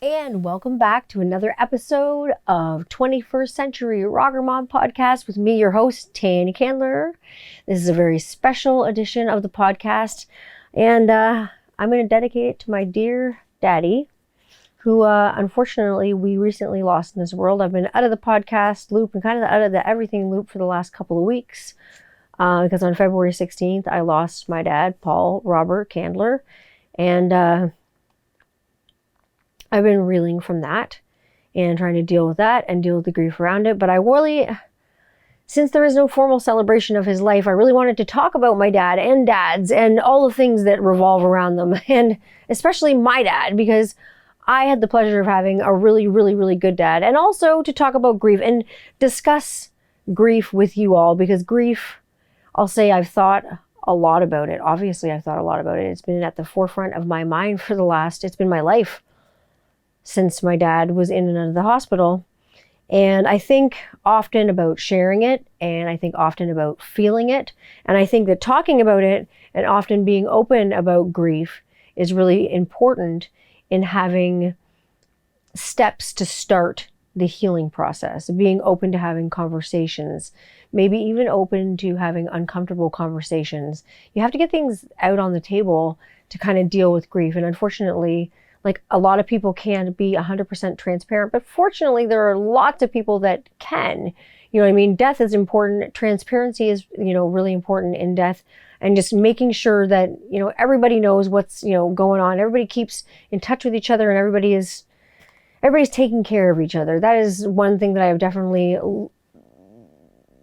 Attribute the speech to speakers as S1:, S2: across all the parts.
S1: And welcome back to another episode of 21st Century Rocker Mom Podcast with me, your host, Tanya Candler. This is a very special edition of the podcast, and I'm going to dedicate it to my dear daddy, who unfortunately we recently lost in this world. I've been out of the podcast loop and kind of out of the everything loop for the last couple of weeks because on February 16th, I lost my dad, Paul Robert Candler, and I've been reeling from that and trying to deal with that and deal with the grief around it. But I really, since there is no formal celebration of his life, I really wanted to talk about my dad and dads and all the things that revolve around them, and especially my dad, because I had the pleasure of having a really, really, really good dad, and also to talk about grief and discuss grief with you all, because grief, I'll say I've thought a lot about it. Obviously, I've thought a lot about it. It's been at the forefront of my mind it's been my life since my dad was in and out of the hospital. And I think often about sharing it, and I think often about feeling it. And I think that talking about it and often being open about grief is really important in having steps to start the healing process, being open to having conversations, maybe even open to having uncomfortable conversations. You have to get things out on the table to kind of deal with grief. And unfortunately, like, a lot of people can't be 100% transparent, but fortunately there are lots of people that can. You know what I mean? Death is important. Transparency is, really important in death, and just making sure that, everybody knows what's, going on. Everybody keeps in touch with each other, and everybody's taking care of each other. That is one thing that I have definitely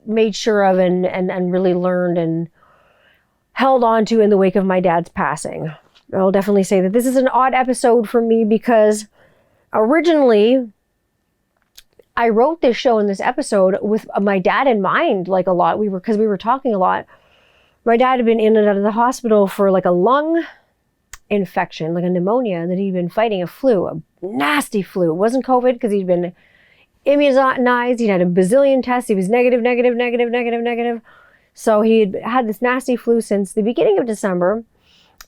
S1: made sure of and really learned and held on to in the wake of my dad's passing. I'll definitely say that this is an odd episode for me because originally I wrote this show and this episode with my dad in mind, like a lot. Because we were talking a lot. My dad had been in and out of the hospital for like a lung infection, like a pneumonia, that he'd been fighting, a nasty flu. It wasn't COVID because he'd been immunized. He'd had a bazillion tests. He was negative. So he had this nasty flu since the beginning of December.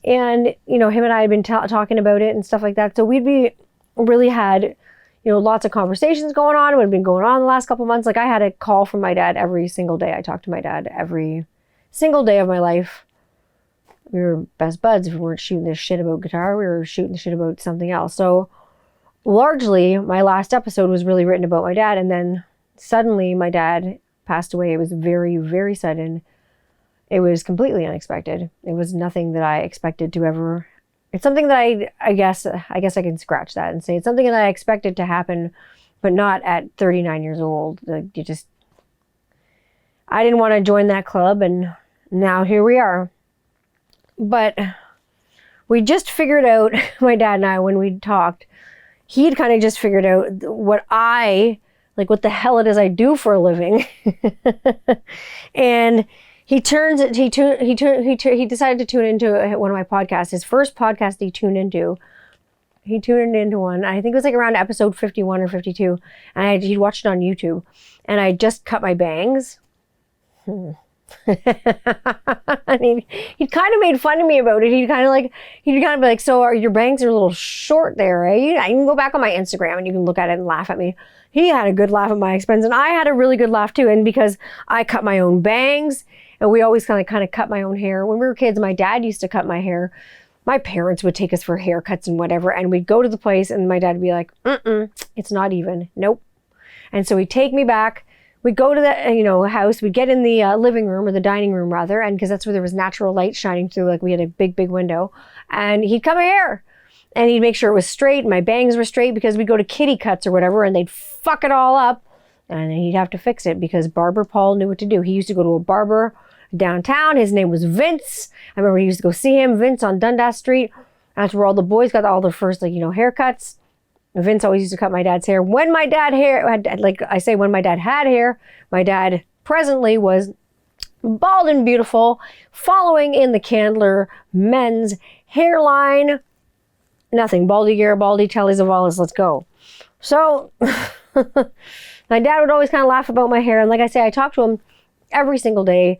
S1: And, him and I had been talking about it and stuff like that. So really had, lots of conversations going on. It had been going on the last couple of months. Like, I had a call from my dad every single day. I talked to my dad every single day of my life. We were best buds. If we weren't shooting this shit about guitar, we were shooting the shit about something else. So largely, my last episode was really written about my dad. And then suddenly my dad passed away. It was very, very sudden. It was completely unexpected. It was nothing that I expected to ever. It's something that I guess I can scratch that and say it's something that I expected to happen, but not at 39 years old. I didn't want to join that club, and now here we are. But we just figured out, my dad and I, when we talked, he'd kind of just figured out what the hell it is I do for a living. And he decided to tune into one of my podcasts. His first podcast he tuned into one. I think it was like around episode 51 or 52. And he'd watched it on YouTube. And I just cut my bangs. I mean, he kind of made fun of me about it. He'd kind of be like, so your bangs are a little short there, right? You can go back on my Instagram and you can look at it and laugh at me. He had a good laugh at my expense, and I had a really good laugh too. And because I cut my own bangs, and we always kind of cut my own hair. When we were kids, my dad used to cut my hair. My parents would take us for haircuts and whatever, and we'd go to the place, and my dad would be like, it's not even. Nope. And so he'd take me back. We'd go to the house. We'd get in the living room, or the dining room rather, and because that's where there was natural light shining through. Like, we had a big, big window, and he'd cut my hair, and he'd make sure it was straight. And my bangs were straight because we'd go to kitty cuts or whatever, and they'd fuck it all up, and then he'd have to fix it because Barber Paul knew what to do. He used to go to a barber downtown. His name was Vince. I remember he used to go see him, Vince on Dundas Street. That's where all the boys got all their first, haircuts. Vince always used to cut my dad's hair. When my dad when my dad had hair, my dad presently was bald and beautiful, following in the Candler men's hairline. Nothing. Baldy Gare, Baldy, Telly Savalas, let's go. So my dad would always kind of laugh about my hair. And like I say, I talked to him every single day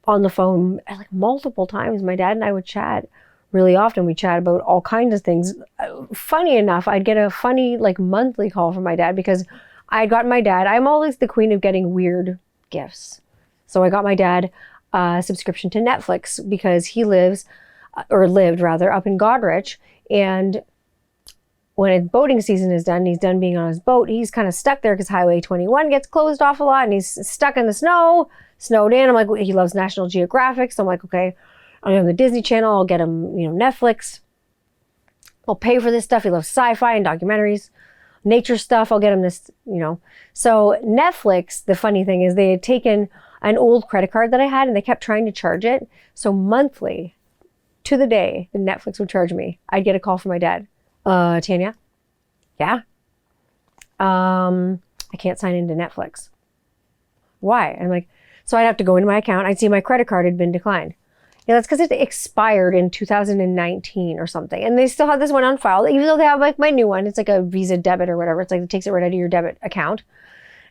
S1: on the phone, like multiple times. My dad and I would chat really often. We chat about all kinds of things. Funny enough, I'd get a funny like monthly call from my dad because I got my dad. I'm always the queen of getting weird gifts. So I got my dad a subscription to Netflix because he lived rather up in Goderich, and when boating season is done, he's done being on his boat, he's kind of stuck there because Highway 21 gets closed off a lot and he's stuck in the snowed in. I'm like, he loves National Geographic. So I'm like, okay, I'm on the Disney Channel. I'll get him, Netflix. I'll pay for this stuff. He loves sci-fi and documentaries, nature stuff. I'll get him this, So Netflix, the funny thing is they had taken an old credit card that I had and they kept trying to charge it. So monthly, to the day, the Netflix would charge me. I'd get a call from my dad. Tanya? Yeah? I can't sign into Netflix. Why? I'm like, so I'd have to go into my account. I'd see my credit card had been declined. Yeah, that's because it expired in 2019 or something. And they still have this one on file, even though they have like my new one. It's like a Visa debit or whatever. It's like it takes it right out of your debit account.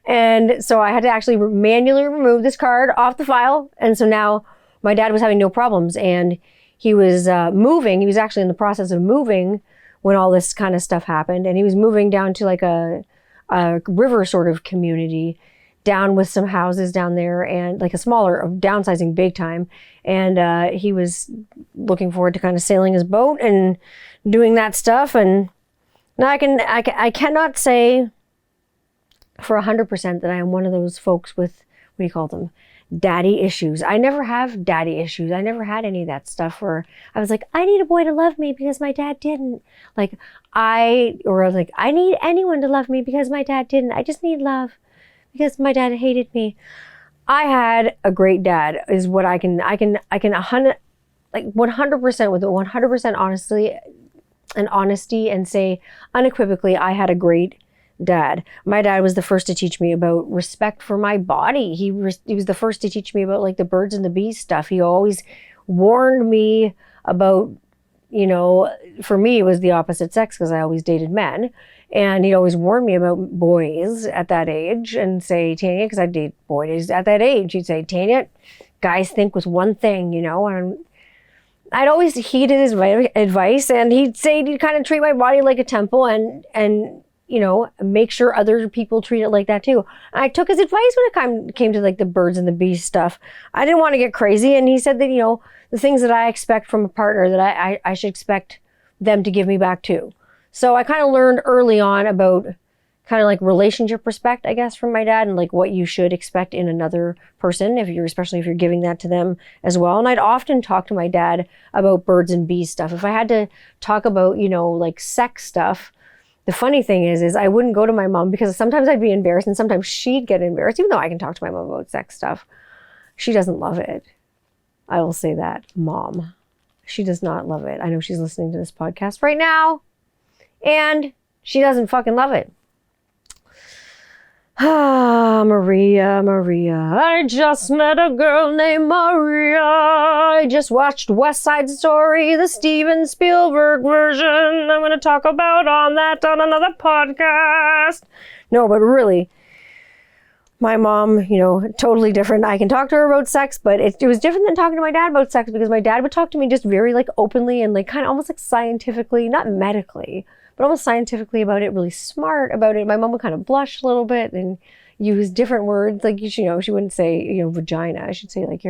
S1: And so I had to actually manually remove this card off the file. And so now my dad was having no problems. And he was moving. He was actually in the process of moving when all this kind of stuff happened. And he was moving down to like a river sort of community down with some houses down there and like a smaller, downsizing big time. And he was looking forward to kind of sailing his boat and doing that stuff. And now I cannot say for 100% that I am one of those folks with, what do you call them? Daddy issues. I never have daddy issues. I never had any of that stuff where I was like, I need a boy to love me because my dad didn't. I was like, I need anyone to love me because my dad didn't. I just need love because my dad hated me. I had a great dad is what I can 100% with 100% honesty and say unequivocally, I had a great dad. My dad was the first to teach me about respect for my body. He was the first to teach me about like the birds and the bees stuff. He always warned me about, for me it was the opposite sex because I always dated men. And he'd always warn me about boys at that age and say, Tanya, because I date boys at that age, he'd say, Tanya, guys think with one thing, and I'd always heeded his advice, and he'd say he'd kind of treat my body like a temple and make sure other people treat it like that too. I took his advice when it came to like the birds and the bees stuff. I didn't want to get crazy. And he said that, the things that I expect from a partner that I should expect them to give me back too. So I kind of learned early on about kind of like relationship respect, I guess, from my dad and like what you should expect in another person, especially if you're giving that to them as well. And I'd often talk to my dad about birds and bees stuff. If I had to talk about, like sex stuff, the funny thing is I wouldn't go to my mom because sometimes I'd be embarrassed and sometimes she'd get embarrassed, even though I can talk to my mom about sex stuff. She doesn't love it. I will say that, Mom. She does not love it. I know she's listening to this podcast right now and she doesn't fucking love it. Ah, Maria. I just met a girl named Maria. I just watched West Side Story, the Steven Spielberg version. I'm going to talk about that on another podcast. No, but really, my mom, totally different. I can talk to her about sex, but it was different than talking to my dad about sex because my dad would talk to me just very like openly and like kind of almost like scientifically, not medically, but almost scientifically about it, really smart about it. My mom would kind of blush a little bit and use different words. Like, she wouldn't say, vagina. She'd say like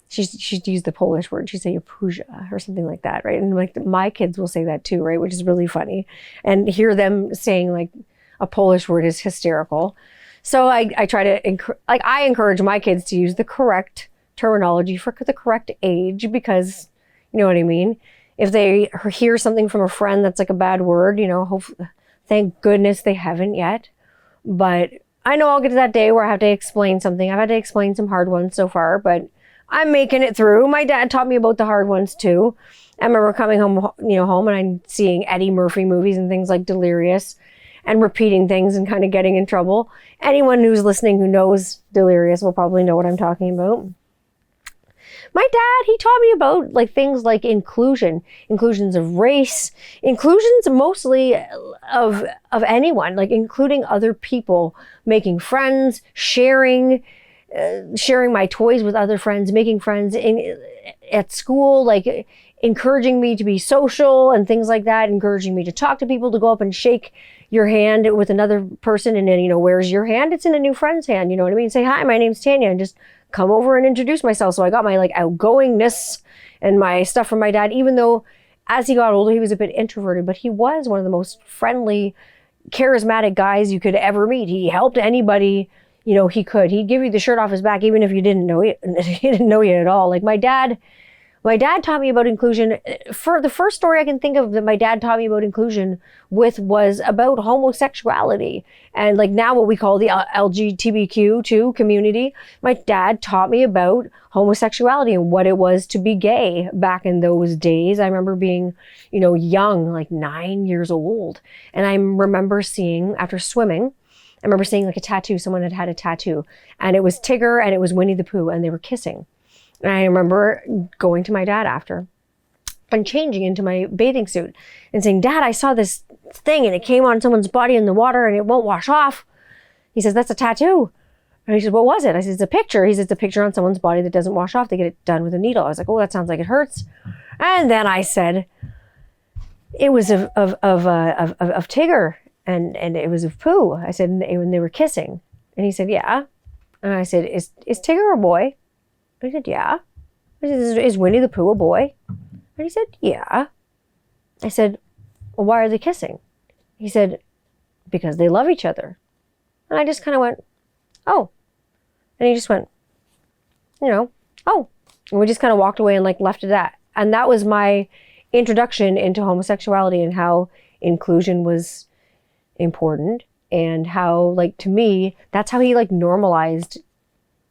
S1: she'd use the Polish word. She'd say your puja or something like that, right? And like my kids will say that too, right? Which is really funny. And hear them saying like a Polish word is hysterical. So I try to, I encourage my kids to use the correct terminology for the correct age because, you know what I mean? If they hear something from a friend that's like a bad word, thank goodness they haven't yet. But I know I'll get to that day where I have to explain something. I've had to explain some hard ones so far, but I'm making it through. My dad taught me about the hard ones too. I remember coming home, and I'm seeing Eddie Murphy movies and things like Delirious and repeating things and kind of getting in trouble. Anyone who's listening who knows Delirious will probably know what I'm talking about. My dad, he taught me about like things like inclusions of race, inclusions mostly of anyone, like including other people, making friends, sharing my toys with other friends, making friends at school, like encouraging me to be social and things like that, encouraging me to talk to people, to go up and shake your hand with another person. And then, you know, where's your hand? It's in a new friend's hand. You know what I mean? Say, hi, my name's Tanya, and just come over and introduce myself. So I got my like outgoingness and my stuff from my dad, even though as he got older, he was a bit introverted, but he was one of the most friendly, charismatic guys you could ever meet. He helped anybody, you know, he could. He'd give you the shirt off his back, even if you didn't know it. He didn't know you at all. Like my dad taught me about inclusion. For the first story I can think of that my dad taught me about inclusion with was about homosexuality and like now what we call the LGBTQ2 community. My dad taught me about homosexuality and what it was to be gay back in those days. I remember being, you know, young, like 9 years old. And I remember seeing, after swimming, I remember seeing like a tattoo. Someone had a tattoo and it was Tigger and it was Winnie the Pooh and they were kissing. And I remember going to my dad after and changing into my bathing suit and saying, Dad, I saw this thing and it came on someone's body in the water and it won't wash off. He says, that's a tattoo. And he says, what was it? I said, it's a picture. He says, it's a picture on someone's body that doesn't wash off. They get it done with a needle. I was like, oh, that sounds like it hurts. And then I said, it was of Tigger and it was of Pooh. I said, and they were kissing. And he said, yeah. And I said, is Tigger a boy? I said, yeah. I said, is Winnie the Pooh a boy? And he said, yeah. I said, well, why are they kissing? He said, because they love each other. And I just kind of went, oh. And he just went, you know, oh. And we just kind of walked away and like left it at that. And that was my introduction into homosexuality and how inclusion was important and how, like, to me, that's how he like normalized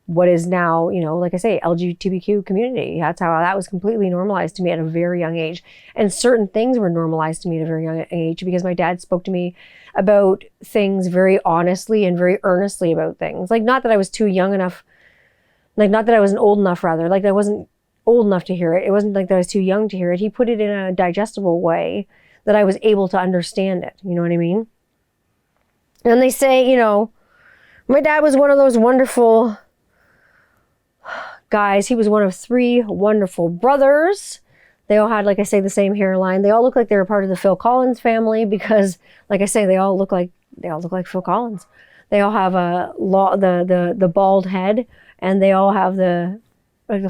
S1: what is now, you know, like I say, LGBTQ community. That's how that was completely normalized to me at a very young age. And certain things were normalized to me at a very young age because my dad spoke to me about things very honestly and very earnestly about things. Like, not that I was too young enough, like, not that I wasn't old enough, rather. Like, I wasn't old enough to hear it. It wasn't like that I was too young to hear it. He put it in a digestible way that I was able to understand it. You know what I mean? And they say, you know, my dad was one of those wonderful guys. He was one of 3 wonderful brothers. They all had, like I say, the same hairline. They all look like they were part of the Phil Collins family because, like I say, they all look like Phil Collins. They all have the bald head, and they all have the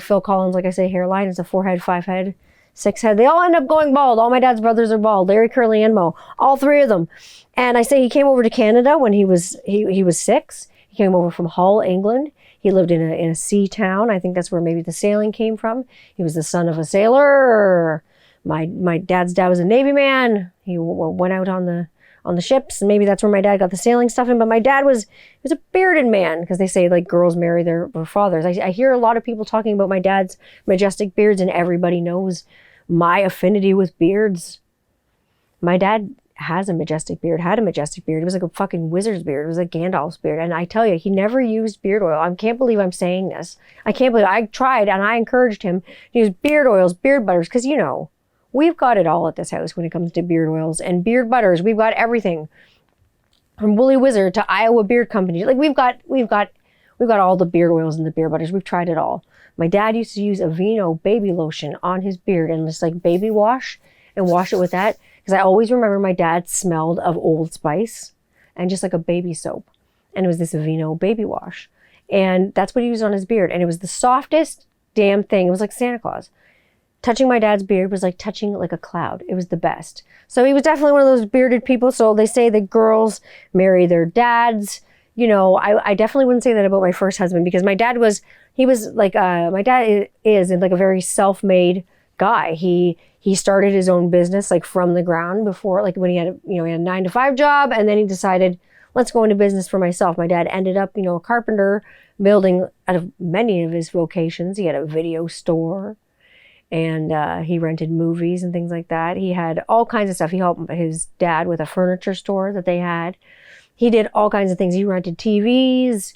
S1: Phil Collins, like I say, hairline. It's a 4 head, 5 head, 6 head. They all end up going bald. All my dad's brothers are bald. Larry, Curly, and Mo. All 3 of them. And I say he came over to Canada when he was 6. He came over from Hull, England. He lived in a sea town. I think that's where maybe the sailing came from. He was the son of a sailor. My dad's dad was a Navy man. He went out on the ships, and maybe that's where my dad got the sailing stuff in. But my dad was a bearded man, because they say like girls marry their fathers. I hear a lot of people talking about my dad's majestic beards, and everybody knows my affinity with beards. My dad had a majestic beard. It was like a fucking wizard's beard. It was like Gandalf's beard. And I tell you, he never used beard oil. I can't believe I'm saying this. I can't believe I tried, and I encouraged him to use beard oils, beard butters, because, you know, we've got it all at this house when it comes to beard oils and beard butters. We've got everything from Woolly Wizard to Iowa Beard Company. Like we've got all the beard oils and the beard butters. We've tried it all. My dad used to use Aveeno baby lotion on his beard and just like baby wash and wash it with that. Because I always remember my dad smelled of Old Spice and just like a baby soap. And it was this Aveeno baby wash. And that's what he used on his beard. And it was the softest damn thing. It was like Santa Claus. Touching my dad's beard was like touching like a cloud. It was the best. So he was definitely one of those bearded people. So they say that girls marry their dads. You know, I definitely wouldn't say that about my first husband, because my dad is like a very self-made guy. He started his own business like from the ground before, like when he had a 9-to-5 job, and then he decided, let's go into business for myself. My dad ended up, a carpenter, building out of many of his vocations. He had a video store, and he rented movies and things like that. He had all kinds of stuff. He helped his dad with a furniture store that they had. He did all kinds of things. He rented TVs,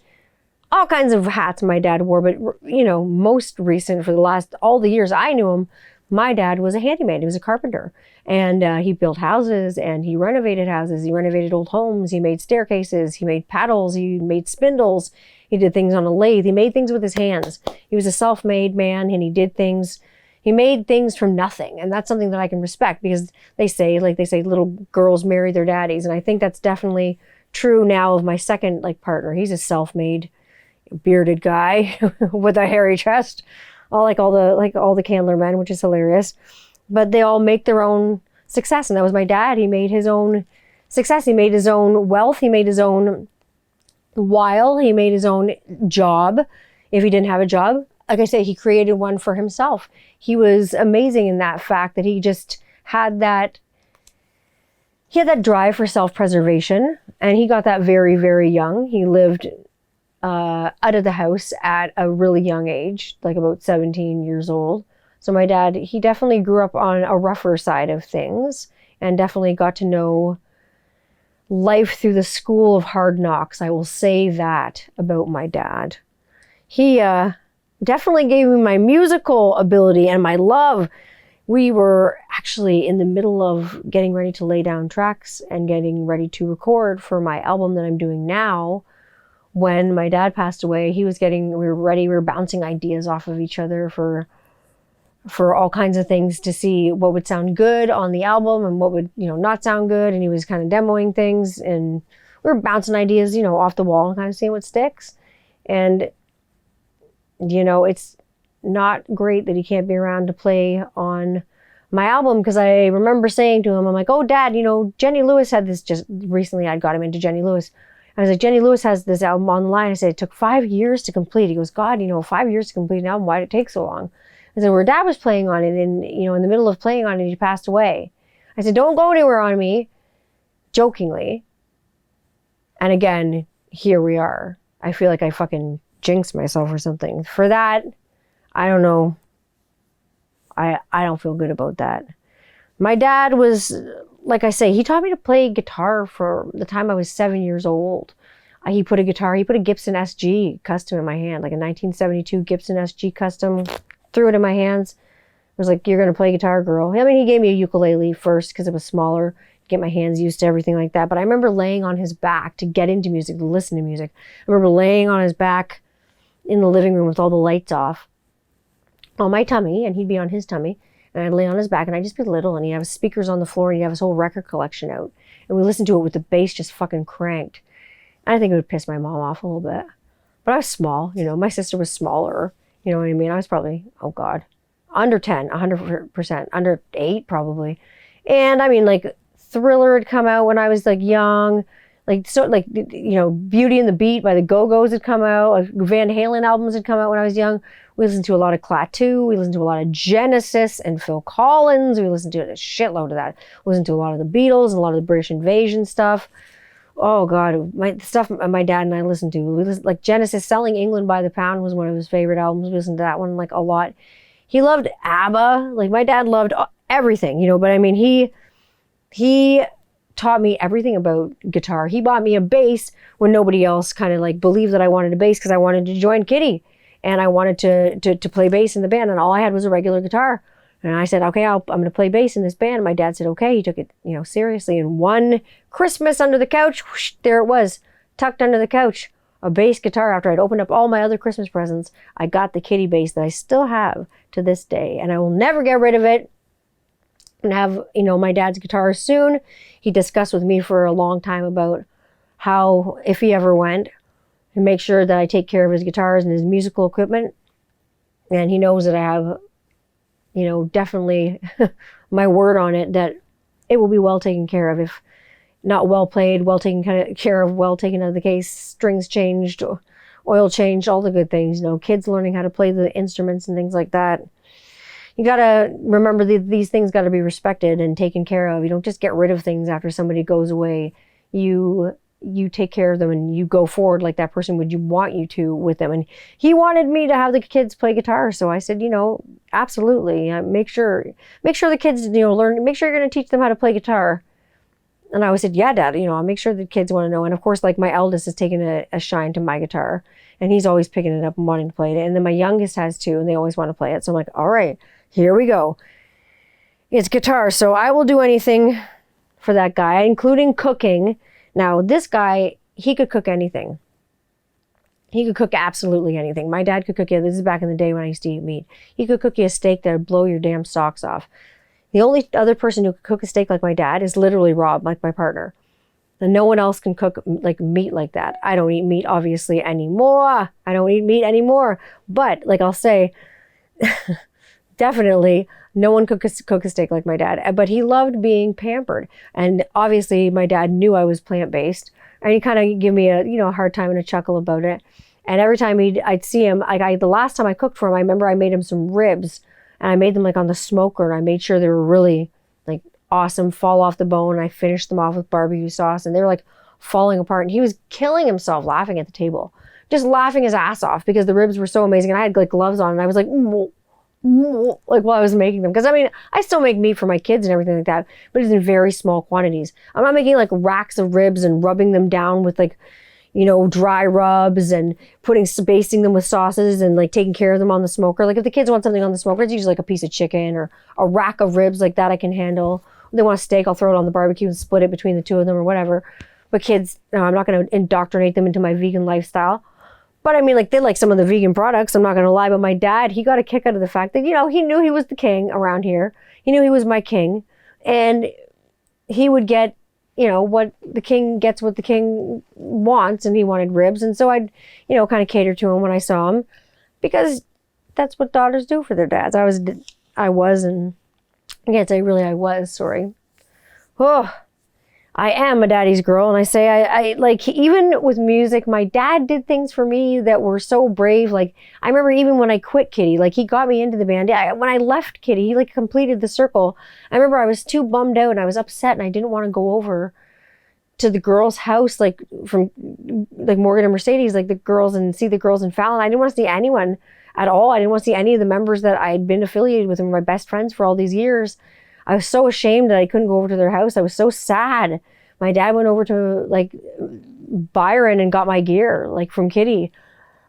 S1: all kinds of hats my dad wore. But, most recent, for all the years I knew him, my dad was a handyman. He was a carpenter, and he built houses, and he renovated houses. He renovated old homes. He made staircases. He made paddles. He made spindles. He did things on a lathe. He made things with his hands. He was a self-made man, and he did things. He made things from nothing. And that's something that I can respect, because they say little girls marry their daddies. And I think that's definitely true now of my second partner. He's a self-made bearded guy with a hairy chest, all the Candler men, which is hilarious. But they all make their own success. And that was my dad. He made his own success. He made his own wealth. He made his own while. He made his own job. If he didn't have a job, like I say, he created one for himself. He was amazing in that fact that he just had that, drive for self-preservation, and he got that very, very young. He lived out of the house at a really young age, like about 17 years old. So my dad, he definitely grew up on a rougher side of things and definitely got to know life through the school of hard knocks. I will say that about my dad. He definitely gave me my musical ability and my love. We were actually in the middle of getting ready to lay down tracks and getting ready to record for my album that I'm doing now. When my dad passed away, we were ready, we were bouncing ideas off of each other for all kinds of things to see what would sound good on the album and what would, not sound good. And he was kind of demoing things, and we were bouncing ideas, off the wall and kind of seeing what sticks. And it's not great that he can't be around to play on my album, because I remember saying to him, I'm like, oh, Dad, Jenny Lewis had this just recently. I'd got him into Jenny Lewis. I was like, Jenny Lewis has this album online. I said, it took 5 years to complete. He goes, God, 5 years to complete an album. Why did it take so long? I said, well, Dad was playing on it, and, in the middle of playing on it, he passed away. I said, don't go anywhere on me, jokingly. And again, here we are. I feel like I fucking jinxed myself or something. For that, I don't know. I don't feel good about that. My dad was, like I say, he taught me to play guitar for the time I was 7 years old. He put a Gibson SG custom in my hand, like a 1972 Gibson SG custom, threw it in my hands. It was like, you're going to play guitar, girl. I mean, he gave me a ukulele first because it was smaller, get my hands used to everything like that. But I remember laying on his back to get into music, to listen to music. I remember laying on his back in the living room with all the lights off on my tummy, and he'd be on his tummy, and I'd lay on his back, and I'd just be little, and he'd have his speakers on the floor, and he'd have his whole record collection out, and we listened to it with the bass just fucking cranked. And I think it would piss my mom off a little bit, but I was small, my sister was smaller, you know what I mean? I was probably, oh God, under 10, 100%, under 8 probably. And I mean, Thriller had come out when I was young, Beauty and the Beat by the Go-Go's had come out, Van Halen albums had come out when I was young. We listened to a lot of Klaatu, we listened to a lot of Genesis and Phil Collins, we listened to a shitload of that. We listened to a lot of the Beatles and a lot of the British Invasion stuff. Oh God, the stuff my dad and I listened to. We listened, Genesis, Selling England by the Pound was one of his favorite albums. We listened to that one a lot. He loved ABBA, my dad loved everything, but I mean, he taught me everything about guitar. He bought me a bass when nobody else kind of believed that I wanted a bass, because I wanted to join Kitty and I wanted to play bass in the band, and all I had was a regular guitar. And I said, okay, I'm going to play bass in this band. My dad said, okay. He took it, seriously. And one Christmas under the couch, whoosh, there it was, tucked under the couch, a bass guitar. After I'd opened up all my other Christmas presents, I got the Kitty bass that I still have to this day, and I will never get rid of it. And have, my dad's guitar soon. He discussed with me for a long time about how, if he ever went, to make sure that I take care of his guitars and his musical equipment. And he knows that I have, definitely my word on it that it will be well taken care of. If not well played, well taken care of, well taken out of the case, strings changed, oil changed, all the good things. Kids learning how to play the instruments and things like that. You gotta remember these things gotta be respected and taken care of. You don't just get rid of things after somebody goes away. You take care of them and you go forward like that person would want you to with them. And he wanted me to have the kids play guitar, so I said, absolutely. Make sure the kids, learn. Make sure you're gonna teach them how to play guitar. And I always said, yeah, Dad. I'll make sure the kids want to know. And of course, my eldest has taken a shine to my guitar, and he's always picking it up and wanting to play it. And then my youngest has too, and they always want to play it. So I'm like, all right. Here we go. It's guitar, so I will do anything for that guy, including cooking. Now, this guy, he could cook anything. He could cook absolutely anything. My dad could cook you, this is back in the day when I used to eat meat. He could cook you a steak that would blow your damn socks off. The only other person who could cook a steak like my dad is literally Rob, like my partner. And no one else can cook like meat like that. I don't eat meat obviously anymore. I don't eat meat anymore. But like I'll say, definitely no one could cook a steak like my dad. But he loved being pampered. And obviously my dad knew I was plant-based. And he kind of give me a hard time and a chuckle about it. And every time I'd see him, the last time I cooked for him, I remember I made him some ribs. And I made them like on the smoker. And I made sure they were really like awesome, fall off the bone. I finished them off with barbecue sauce and they were like falling apart. And he was killing himself laughing at the table, just laughing his ass off because the ribs were so amazing. And I had like gloves on and I was like, like while I was making them. Because I mean, I still make meat for my kids and everything like that, but it's in very small quantities. I'm not making like racks of ribs and rubbing them down with like, dry rubs and basting them with sauces and like taking care of them on the smoker. Like if the kids want something on the smoker, it's usually like a piece of chicken or a rack of ribs like that I can handle. If they want a steak, I'll throw it on the barbecue and split it between the two of them or whatever. But kids, I'm not going to indoctrinate them into my vegan lifestyle. But I mean, like they like some of the vegan products. I'm not going to lie. But my dad, he got a kick out of the fact that, he knew he was the king around here. He knew he was my king. And he would get what the king gets, what the king wants, and he wanted ribs. And so I'd, kind of cater to him when I saw him because that's what daughters do for their dads. I was, and I can't say really I was, sorry. Oh, I am a daddy's girl. And I say, I like, even with music, my dad did things for me that were so brave. Like, I remember even when I quit Kitty, like he got me into the band. When I left Kitty, he like completed the circle. I remember I was too bummed out and I was upset and I didn't want to go over to the girls' house, like from like Morgan and Mercedes, like the girls, and see the girls in Fallon. I didn't want to see anyone at all. I didn't want to see any of the members that I'd been affiliated with and were my best friends for all these years. I was so ashamed that I couldn't go over to their house. I was so sad. My dad went over to like Byron and got my gear, like from Kitty.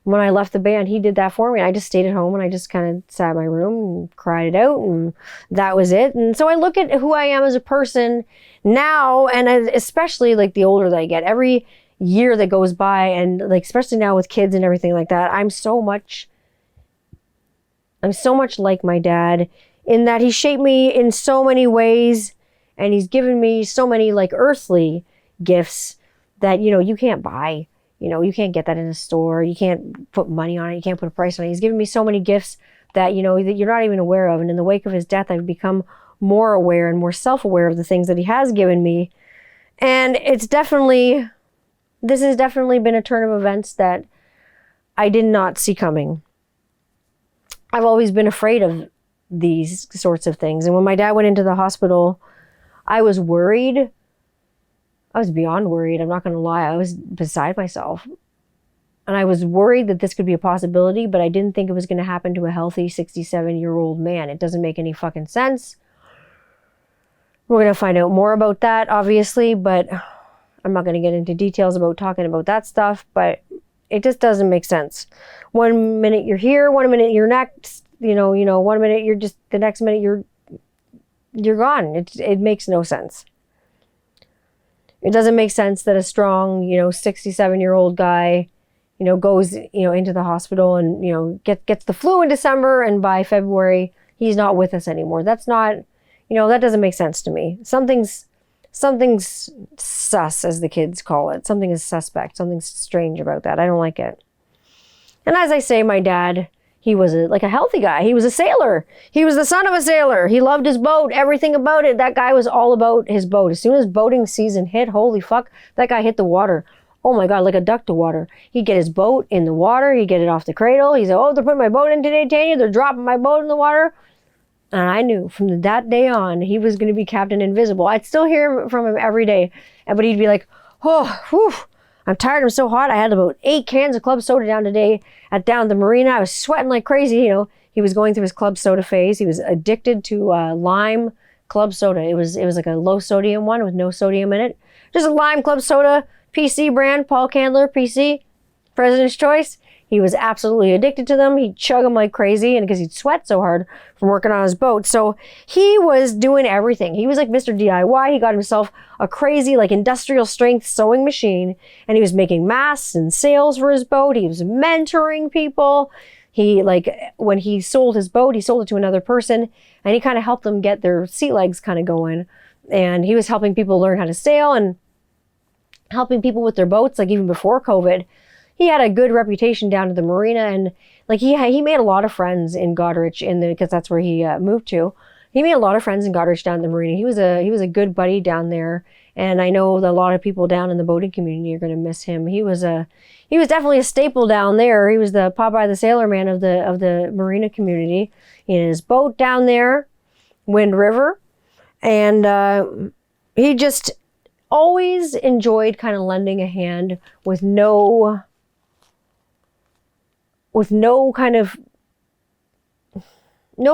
S1: When I left the band, he did that for me. I just stayed at home and I just kind of sat in my room and cried it out, and that was it. And so I look at who I am as a person now, and especially like the older that I get, every year that goes by, and like especially now with kids and everything like that, I'm so much like my dad in that he shaped me in so many ways, and he's given me so many like earthly gifts that, you can't buy. You can't get that in a store. You can't put money on it. You can't put a price on it. He's given me so many gifts that, that you're not even aware of. And in the wake of his death, I've become more aware and more self-aware of the things that he has given me. And this has definitely been a turn of events that I did not see coming. I've always been afraid of these sorts of things. And when my dad went into the hospital, I was worried. I was beyond worried. I'm not going to lie. I was beside myself. And I was worried that this could be a possibility, but I didn't think it was going to happen to a healthy 67-year-old man. It doesn't make any fucking sense. We're going to find out more about that, obviously, but I'm not going to get into details about talking about that stuff, but it just doesn't make sense. 1 minute you're here, 1 minute you're next, 1 minute you're just, the next minute you're gone. It makes no sense. It doesn't make sense that a strong, 67-year-old guy, goes, into the hospital and, gets the flu in December, and by February, he's not with us anymore. That's not, that doesn't make sense to me. Something's sus, as the kids call it. Something is suspect. Something's strange about that. I don't like it. And as I say, my dad, he was a healthy guy. He was a sailor. He was the son of a sailor. He loved his boat, everything about it. That guy was all about his boat. As soon as boating season hit, holy fuck, that guy hit the water. Oh my God, like a duck to water. He'd get his boat in the water. He'd get it off the cradle. He'd say, oh, they're putting my boat in today, Tanya. They're dropping my boat in the water. And I knew from that day on, he was going to be Captain Invisible. I'd still hear from him every day. But he'd be like, oh, whew, I'm tired. I'm so hot. I had about 8 cans of club soda down today down at the marina. I was sweating like crazy. He was going through his club soda phase. He was addicted to lime club soda. It was like a low sodium one with no sodium in it. Just a lime club soda, PC brand, Paul Candler, PC, President's Choice. He was absolutely addicted to them. He'd chug them like crazy, and because he'd sweat so hard from working on his boat. So he was doing everything. He was like Mr. DIY. He got himself a crazy like industrial strength sewing machine, and he was making masts and sails for his boat. He was mentoring people. He like, when he sold his boat, he sold it to another person, and he kind of helped them get their sea legs kind of going. And he was helping people learn how to sail and helping people with their boats, like even before COVID. He had a good reputation down to the marina, and like he made a lot of friends in Goderich because that's where he moved to. He made a lot of friends in Goderich down at the marina. He was a good buddy down there, and I know that a lot of people down in the boating community are going to miss him. He was definitely a staple down there. He was the Popeye the Sailor Man of the marina community. He had his boat down there, Wind River, and he just always enjoyed kind of lending a hand with no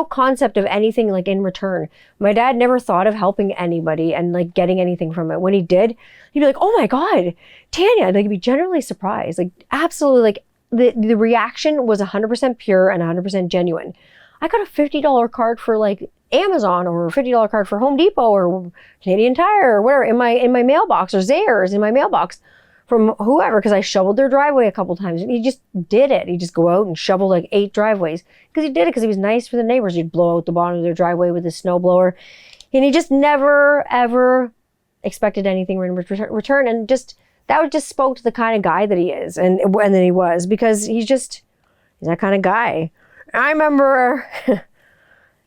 S1: concept of anything like in return. My dad never thought of helping anybody and like getting anything from it. When he did, he'd be like, "Oh my God, Tanya," like he'd be generally surprised. Like absolutely, like the reaction was 100% pure and 100% genuine. I got a $50 card for like Amazon or a $50 card for Home Depot or Canadian Tire or whatever in my mailbox, or Zayre's in my mailbox from whoever, because I shoveled their driveway a couple times. And he just did it. He'd just go out and shovel like 8 driveways because he did it because he was nice for the neighbors. He'd blow out the bottom of their driveway with his snowblower, and he just never ever expected anything in return. And just that just spoke to the kind of guy that he is, and then he was, because he's that kind of guy. I remember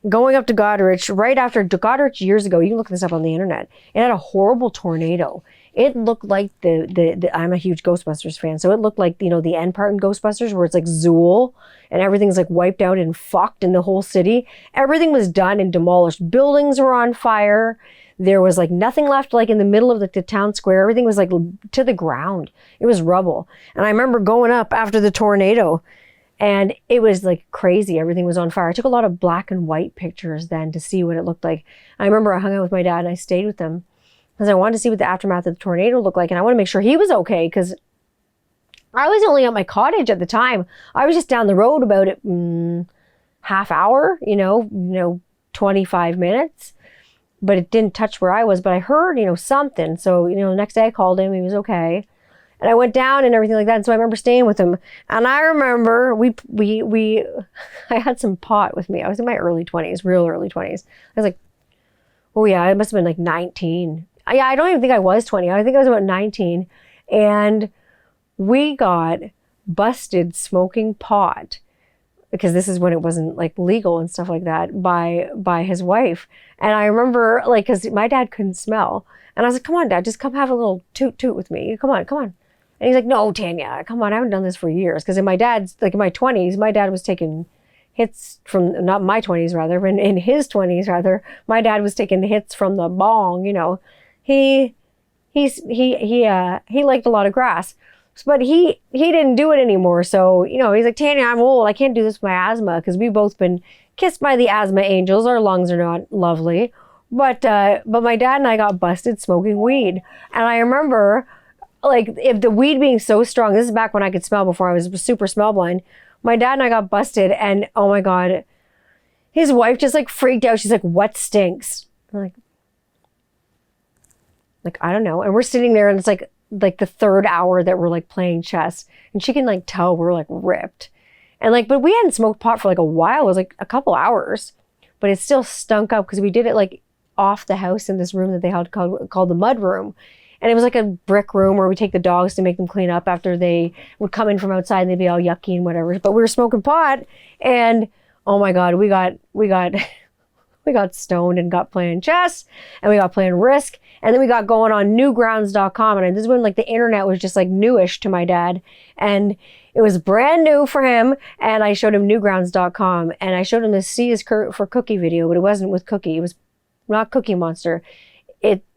S1: going up to Goderich right after Goderich years ago. You can look this up on the internet. It had a horrible tornado. It looked like I'm a huge Ghostbusters fan, so it looked like, you know, the end part in Ghostbusters where it's like Zool and everything's like wiped out and fucked in the whole city. Everything was done and demolished. Buildings were on fire. There was like nothing left, like in the middle of the town square. Everything was like to the ground. It was rubble. And I remember going up after the tornado, and it was like crazy. Everything was on fire. I took a lot of black and white pictures then to see what it looked like. I remember I hung out with my dad and I stayed with him because I wanted to see what the aftermath of the tornado looked like. And I want to make sure he was okay, because I was only at my cottage at the time. I was just down the road about half hour, 25 minutes. But it didn't touch where I was. But I heard, something. So, the next day I called him. He was okay. And I went down and everything like that. And so I remember staying with him. And I remember I had some pot with me. I was in my early 20s, real early 20s. I was like, oh yeah, I must have been like 19. Yeah, I don't even think I was 20. I think I was about 19. And we got busted smoking pot, because this is when it wasn't like legal and stuff like that, by his wife. And I remember, like, because my dad couldn't smell. And I was like, come on, Dad, just come have a little toot with me. Come on. And he's like, no, Tanya, come on, I haven't done this for years. Because in my 20s, my dad was taking hits from, not my 20s rather, but in his 20s rather, my dad was taking hits from the bong, He liked a lot of grass. But he didn't do it anymore. So, he's like, Tanya, I'm old. I can't do this with my asthma, because we've both been kissed by the asthma angels. Our lungs are not lovely. But my dad and I got busted smoking weed. And I remember, like, if the weed being so strong, this is back when I could smell before I was super smell blind. My dad and I got busted, and oh my God, his wife just like freaked out. She's like, what stinks? I'm like, I don't know. And we're sitting there, and it's like the third hour that we're like playing chess, and she can like tell we're like ripped. And like, but we hadn't smoked pot for like a while. It was like a couple hours, but it still stunk up because we did it like off the house in this room that they had called the mud room. And it was like a brick room where we take the dogs to make them clean up after they would come in from outside, and they'd be all yucky and whatever. But we were smoking pot, and oh my God, we got stoned and got playing chess, and we got playing Risk, and then we got going on newgrounds.com. And this is when like the internet was just like newish to my dad, and it was brand new for him. And I showed him newgrounds.com, and I showed him the C is for Cookie video, but it wasn't with Cookie. It was not Cookie Monster.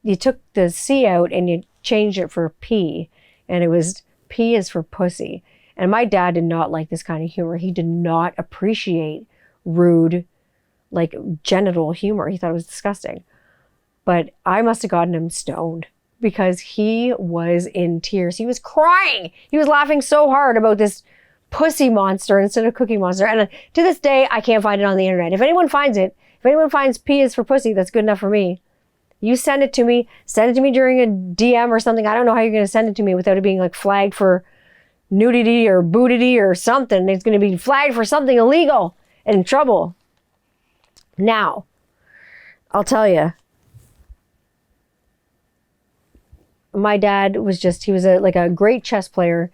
S1: You took the C out and you changed it for P, and it was P is for pussy. And my dad did not like this kind of humor. He did not appreciate rude, like genital humor. He thought it was disgusting. But I must have gotten him stoned, because he was in tears. He was crying. He was laughing so hard about this Pussy Monster instead of Cookie Monster. And to this day, I can't find it on the internet. If anyone finds it, if anyone finds P is for pussy, that's good enough for me. You send it to me during a DM or something. I don't know how you're going to send it to me without it being like flagged for nudity or bootity or something. It's going to be flagged for something illegal and in trouble. Now, I'll tell you, my dad was he was like a great chess player.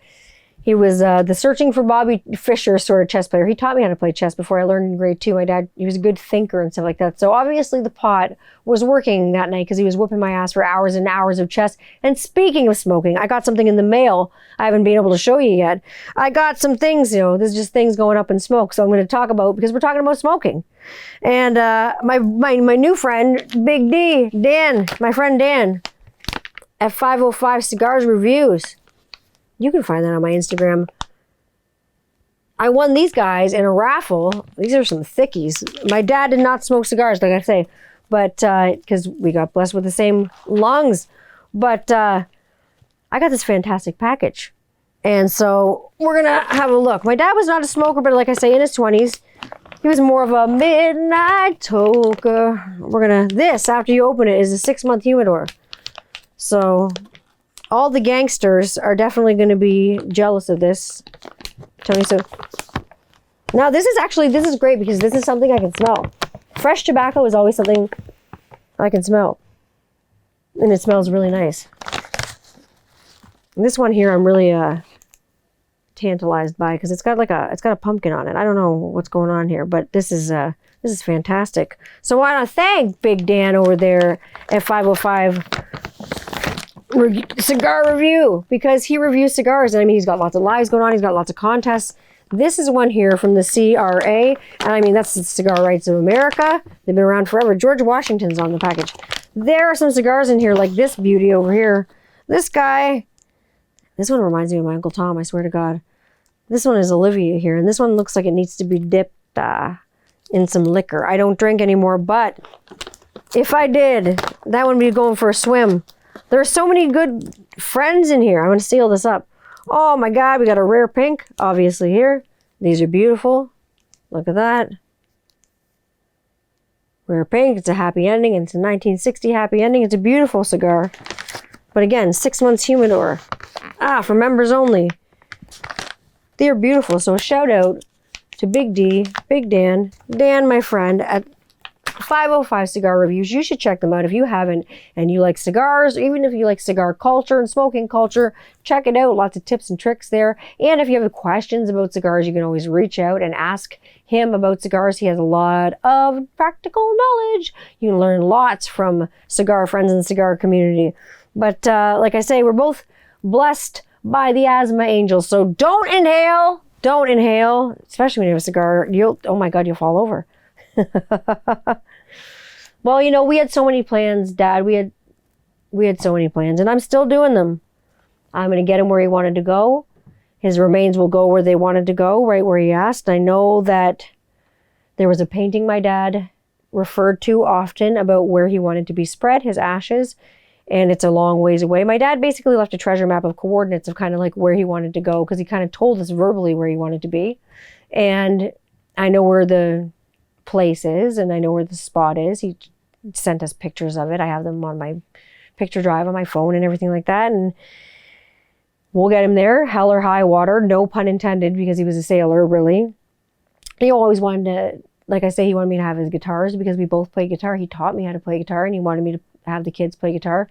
S1: He was the Searching for Bobby Fischer sort of chess player. He taught me how to play chess before I learned in grade 2. My dad, he was a good thinker and stuff like that. So obviously the pot was working that night because he was whooping my ass for hours and hours of chess. And speaking of smoking, I got something in the mail I haven't been able to show you yet. I got some things, there's just things going up in smoke. So I'm going to talk about, because we're talking about smoking. And my new friend, Big D, Dan, my friend Dan, at 505 Cigars Reviews. You can find that on my Instagram. I won these guys in a raffle. These are some thickies. My dad did not smoke cigars, like I say, but because we got blessed with the same lungs. But I got this fantastic package. And so we're going to have a look. My dad was not a smoker, but like I say, in his 20s. He was more of a midnight toker. This, after you open it, is a 6-month humidor. So all the gangsters are definitely going to be jealous of this, Tony. So now this is great because this is something I can smell. Fresh tobacco is always something I can smell, and it smells really nice. And this one here, I'm really tantalized by because it's got a pumpkin on it. I don't know what's going on here, but this is fantastic. So I want to thank Big Dan over there at 505. Cigar Review, because he reviews cigars. And I mean, he's got lots of lives going on. He's got lots of contests. This is one here from the CRA. And I mean, that's the Cigar Rights of America. They've been around forever. George Washington's on the package. There are some cigars in here like this beauty over here. This guy, this one reminds me of my Uncle Tom, I swear to God. This one is Olivia here. And this one looks like it needs to be dipped in some liquor. I don't drink anymore, but if I did, that would be going for a swim. There are so many good friends in here. I'm going to seal this up. Oh my God, we got a rare pink, obviously here. These are beautiful. Look at that. Rare pink, it's a happy ending. It's a 1960 happy ending. It's a beautiful cigar. But again, 6 months humidor. For members only. They're beautiful. So a shout out to Big D, Big Dan, my friend at 505 Cigar Reviews. You should check them out if you haven't and you like cigars, or even if you like cigar culture and smoking culture, check it out. Lots of tips and tricks there. And if you have questions about cigars, you can always reach out and ask him about cigars. He has a lot of practical knowledge. You can learn lots from cigar friends in the cigar community. But like I say, we're both blessed by the asthma angels. So don't inhale, especially when you have a cigar. Oh my God, you'll fall over. Well, we had so many plans, Dad. We had so many plans, and I'm still doing them. I'm going to get him where he wanted to go. His remains will go where they wanted to go, right where he asked. I know that there was a painting my dad referred to often about where he wanted to be spread, his ashes, and it's a long ways away. My dad basically left a treasure map of coordinates of kind of like where he wanted to go, because he kind of told us verbally where he wanted to be. And I know where the place is, and I know where the spot is. He sent us pictures of it. I have them on my picture drive on my phone and everything like that, and we'll get him there, hell or high water, no pun intended, because he was a sailor, really. He always wanted to, like I say, he wanted me to have his guitars because we both play guitar. He taught me how to play guitar, and he wanted me to have the kids play guitar,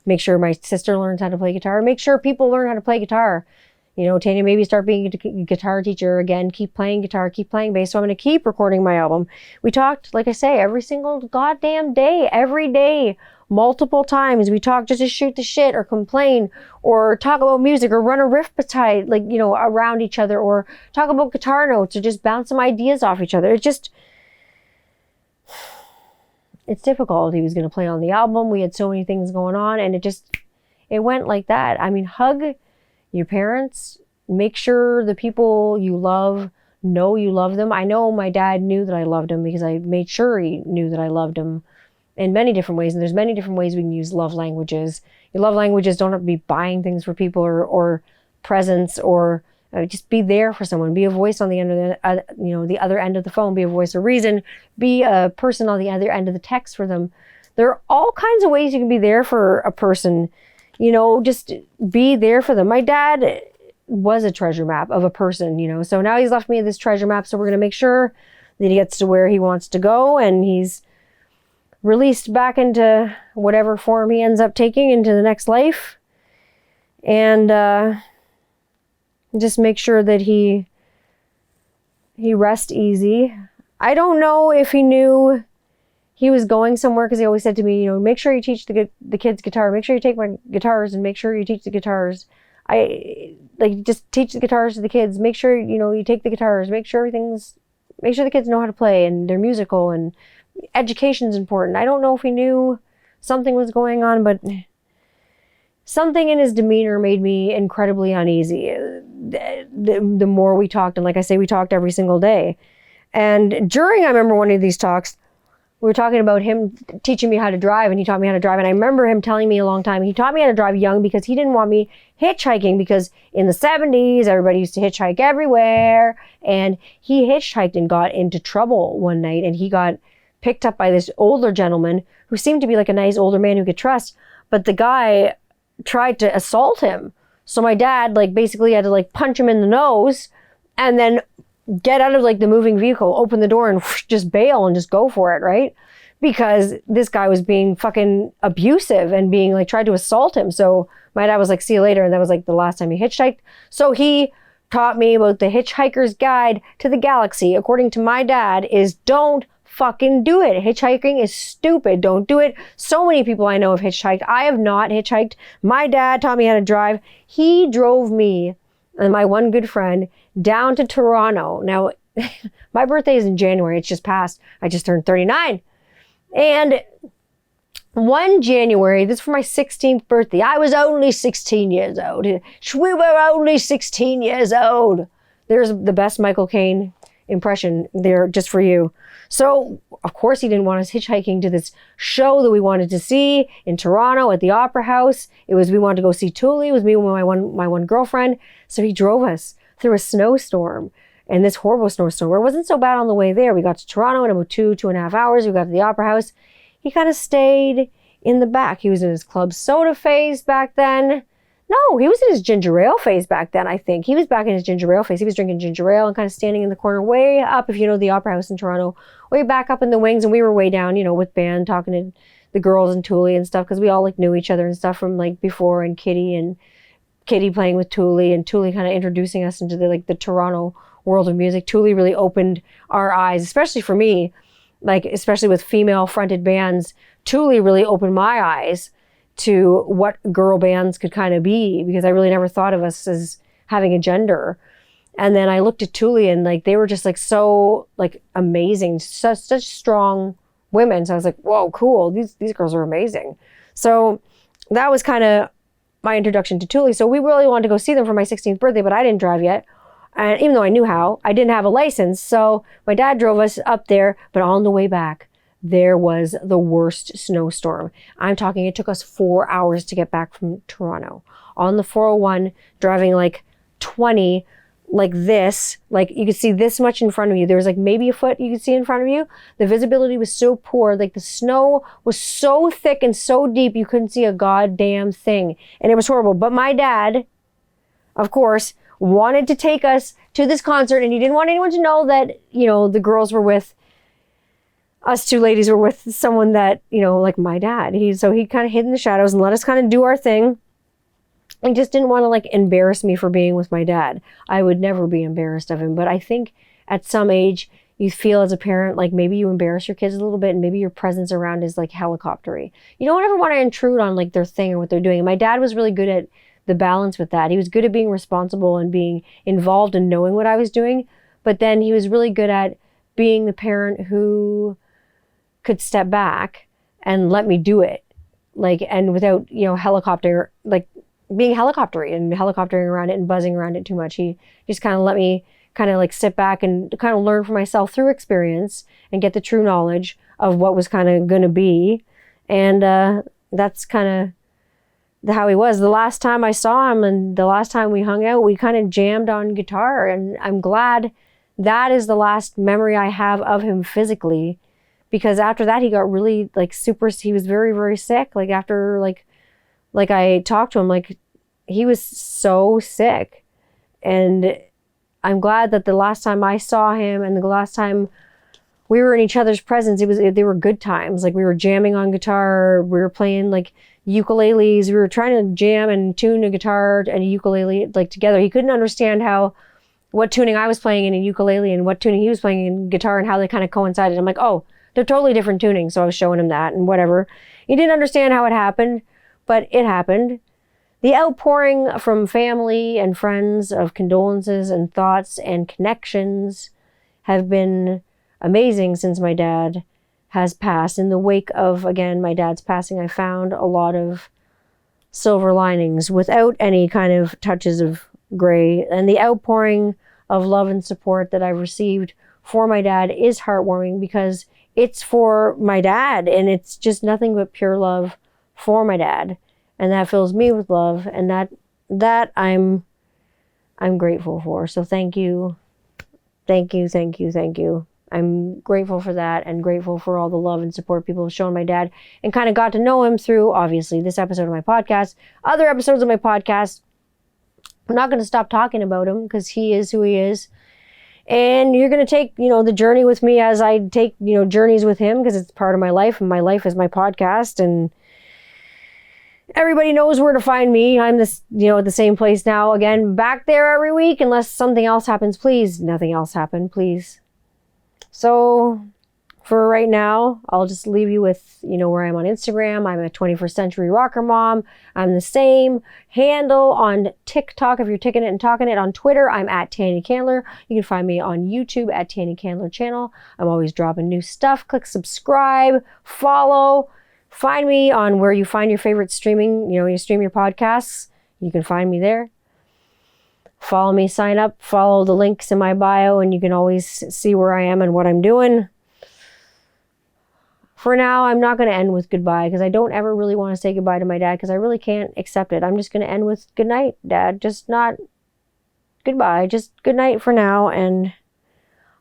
S1: make sure my sister learns how to play guitar, make sure people learn how to play guitar. Tanya, maybe start being a guitar teacher again, keep playing guitar, keep playing bass. So I'm going to keep recording my album. We talked, like I say, every single goddamn day, every day, multiple times. We talk just to shoot the shit or complain or talk about music or run a riff beside, around each other, or talk about guitar notes or just bounce some ideas off each other. It's difficult. He was going to play on the album. We had so many things going on, and it went like that. I mean, hug your parents, make sure the people you love know you love them. I know my dad knew that I loved him because I made sure he knew that I loved him in many different ways. And there's many different ways we can use love languages. Your love languages don't have to be buying things for people or presents or Just be there for someone. Be a voice on the end of the other end of the phone. Be a voice of reason. Be a person on the other end of the text for them. There are all kinds of ways you can be there for a person. Just be there for them. My dad was a treasure map of a person, so now he's left me this treasure map. So we're going to make sure that he gets to where he wants to go, and he's released back into whatever form he ends up taking into the next life. And just make sure that he rests easy. I don't know if he knew he was going somewhere, because he always said to me, make sure you teach the kids guitar. Make sure you take my guitars and make sure you teach the guitars. Just teach the guitars to the kids. Make sure, you take the guitars. Make sure the kids know how to play and they're musical, and education's important. I don't know if he knew something was going on, but something in his demeanor made me incredibly uneasy. The more we talked, and like I say, we talked every single day. And I remember one of these talks, we were talking about him teaching me how to drive, and he taught me how to drive. And I remember him telling me a long time, he taught me how to drive young because he didn't want me hitchhiking, because in the 70s, everybody used to hitchhike everywhere. And he hitchhiked and got into trouble one night, and he got picked up by this older gentleman who seemed to be like a nice older man who could trust. But the guy tried to assault him. So my dad basically had to punch him in the nose and then get out of the moving vehicle, open the door, and just bail and just go for it, right? Because this guy was being fucking abusive and being tried to assault him. So my dad was like, see you later. And that was the last time he hitchhiked. So he taught me about the Hitchhiker's Guide to the Galaxy, according to my dad, is don't fucking do it. Hitchhiking is stupid. Don't do it. So many people I know have hitchhiked. I have not hitchhiked. My dad taught me how to drive. He drove me and my one good friend down to Toronto. Now, my birthday is in January. It's just passed. I just turned 39. And one January, this is for my 16th birthday. I was only 16 years old. We were only 16 years old. There's the best Michael Caine impression there just for you. So, of course, he didn't want us hitchhiking to this show that we wanted to see in Toronto at the Opera House. We wanted to go see Thule. It was me and my one girlfriend. So he drove us through a snowstorm, and this horrible snowstorm. It wasn't so bad on the way there. We got to Toronto in about 2.5 hours. We got to the Opera House. He kind of stayed in the back. He was in his club soda phase back then. No, he was in his ginger ale phase back then, I think. He was back in his ginger ale phase. He was drinking ginger ale and kind of standing in the corner way up, if you know the Opera House in Toronto, way back up in the wings. And we were way down, with band, talking to the girls and Thule and stuff, because we all knew each other and stuff from before, and Kitty playing with Thule, and Thule kind of introducing us into the Toronto world of music. Thule really opened our eyes, especially for me, especially with female fronted bands. Thule really opened my eyes to what girl bands could kind of be, because I really never thought of us as having a gender. And then I looked at Thule, and they were just so amazing, such strong women. So I was like, whoa, cool. These girls are amazing. So that was kind of my introduction to Thule. So we really wanted to go see them for my 16th birthday, but I didn't drive yet. And even though I knew how, I didn't have a license. So my dad drove us up there, but on the way back, there was the worst snowstorm. I'm talking, it took us 4 hours to get back from Toronto. On the 401, driving 20, this, you could see this much in front of you. There was maybe a foot you could see in front of you. The visibility was so poor, the snow was so thick and so deep, you couldn't see a goddamn thing. And it was horrible. But my dad, of course, wanted to take us to this concert, and he didn't want anyone to know that, the girls were with us two ladies were with someone that, my dad. So he kind of hid in the shadows and let us kind of do our thing. He just didn't want to embarrass me for being with my dad. I would never be embarrassed of him. But I think at some age, you feel as a parent, maybe you embarrass your kids a little bit, and maybe your presence around is helicoptery. You don't ever want to intrude on their thing or what they're doing. And my dad was really good at the balance with that. He was good at being responsible and being involved and knowing what I was doing. But then he was really good at being the parent who could step back and let me do it, and without, helicopter, being helicoptery and helicoptering around it and buzzing around it too much. He just kind of let me kind of sit back and kind of learn for myself through experience and get the true knowledge of what was kind of going to be. And that's kind of how he was. The last time I saw him and the last time we hung out, we kind of jammed on guitar, and I'm glad that is the last memory I have of him physically, because after that he got really like he was very, very sick. Like after like I talked to him, like he was so sick. And I'm glad that the last time I saw him and the last time we were in each other's presence, they were good times. Like we were jamming on guitar, we were playing like ukuleles, we were trying to jam and tune a guitar and a ukulele like together. He couldn't understand what tuning I was playing in a ukulele and what tuning he was playing in guitar and how they kind of coincided. I'm like, oh, they're totally different tunings. So I was showing him that and whatever. He didn't understand how it happened, but it happened. The outpouring from family and friends of condolences and thoughts and connections have been amazing since my dad has passed. In the wake of, again, my dad's passing, I found a lot of silver linings without any kind of touches of gray. And the outpouring of love and support that I've received for my dad is heartwarming, because it's for my dad and it's just nothing but pure love for my dad. And that fills me with love, and that I'm grateful for. So thank you. Thank you, thank you, thank you. I'm grateful for that, and grateful for all the love and support people have shown my dad, and kind of got to know him through, obviously, this episode of my podcast, other episodes of my podcast. I'm not going to stop talking about him because he is who he is. And you're going to take, the journey with me as I take, journeys with him, because it's part of my life, and my life is my podcast. And everybody knows where to find me. I'm at the same place now, again, back there every week, unless something else happens. Please, nothing else happen, please. So for right now, I'll just leave you with, where I am on Instagram. I'm a 21st Century Rocker Mom. I'm the same handle on TikTok, if you're ticking it and talking it. On Twitter, I'm at Tanny Candler. You can find me on YouTube at Tanny Candler Channel. I'm always dropping new stuff. Click subscribe, follow. Find me on where you find your favorite streaming, you stream your podcasts. You can find me there. Follow me, sign up, follow the links in my bio, and you can always see where I am and what I'm doing. For now, I'm not going to end with goodbye, because I don't ever really want to say goodbye to my dad, because I really can't accept it. I'm just going to end with good night, Dad. Just not goodbye, just good night for now, and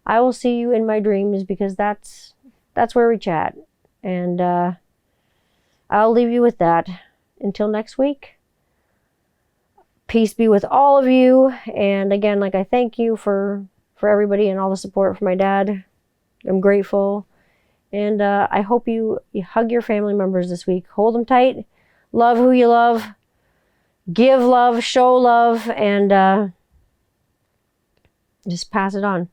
S1: I will see you in my dreams, because that's where we chat. And I'll leave you with that. Until next week, peace be with all of you. And again, I thank you for everybody and all the support for my dad. I'm grateful. And I hope you hug your family members this week. Hold them tight. Love who you love. Give love, show love, and just pass it on.